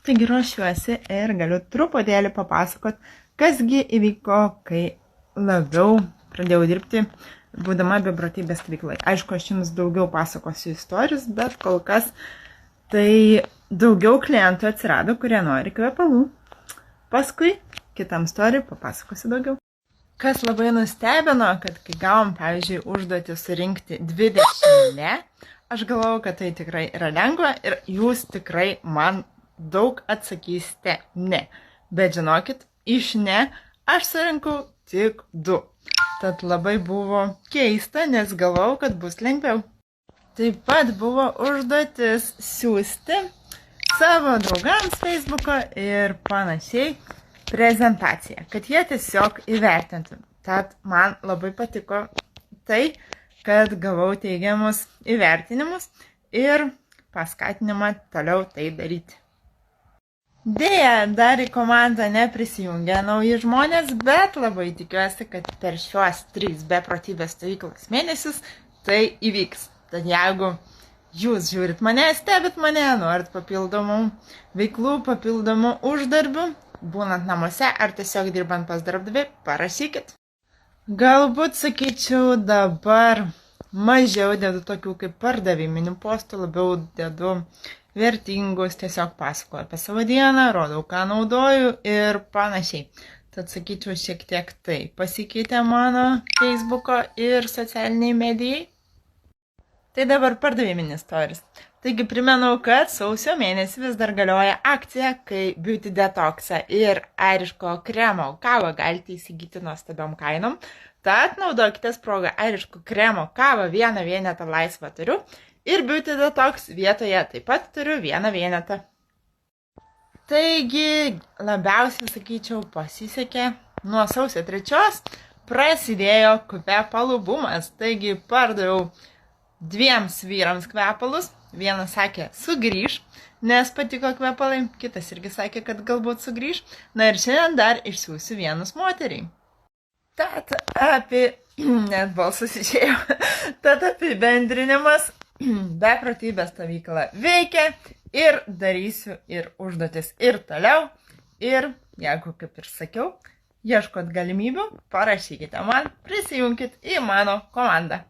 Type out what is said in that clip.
Taigi ruošiuosi ir galiu truputėlį papasakot, kasgi įvyko, kai labiau pradėjau dirbti, būdama beprotybės stovyklai. Aišku, aš jums daugiau pasakosiu istorijos, bet kol kas tai daugiau klientų atsirado, kurie nori kvepalų. Paskui kitam istorijai papasakosiu daugiau. Kas labai nustebino, kad kai gavom, pavyzdžiui, užduotį surinkti 20 ne, aš galvojau, kad tai tikrai yra lengva ir jūs tikrai man daug atsakysite ne. Bet žinokit, iš ne aš surinkau tik 2. Tad labai buvo keista, nes galvojau, kad bus lengviau. Taip pat buvo užduotis siųsti savo draugams Facebook'o ir panašiai prezentaciją, kad jie tiesiog įvertintų. Tad man labai patiko tai, kad gavau teigiamus įvertinimus ir paskatinimą toliau tai daryti. Deja, dar į komandą neprisijungė nauji žmonės, bet labai tikiuosi, kad per šiuos 3 beprotybės stovyklos mėnesius tai įvyks. Tad jeigu jūs žiūrit mane, stebit mane, norit papildomų veiklų, papildomų uždarbių, būnant namuose ar tiesiog dirbant pas darbdavį, parašykit. Galbūt, sakyčiau, dabar mažiau dedu tokių kaip pardaviminių postų, labiau dedu vertingus, tiesiog pasakoju apie savo dieną, rodau, ką naudoju ir panašiai. Tad, sakyčiau, šiek tiek tai pasikeitė mano Facebook'o ir socialiniai medijai. Tai dabar pardaviminis stories. Taigi primenu, kad sausio mėnesį vis dar galioja akcija, kai Beauty Detoxą ir airiško kremo kavą galite įsigyti nuostabiom kainom. Tad naudokitės progą, airiško kremo kavą 1 vienetą laisvą turiu ir Beauty Detox vietoje taip pat turiu 1 vienetą. Taigi labiausiai, sakyčiau, pasisekė nuo sausio 3 prasidėjo kvepalų bumas. Taigi pardaviau 2 vyrams kvepalus. Vienas sakė, sugrįž, nes patiko kvepalai, kitas irgi sakė, kad galbūt sugrįž. Na ir šiandien dar išsiųsiu vienus moteriai. Tad net balsas išėjo. Tad apibendrinimas, beprotybės stovykla veikia ir darysiu ir užduotis ir toliau. Ir jeigu, kaip ir sakiau, ieškot galimybių, parašykite man, prisijunkit į mano komandą.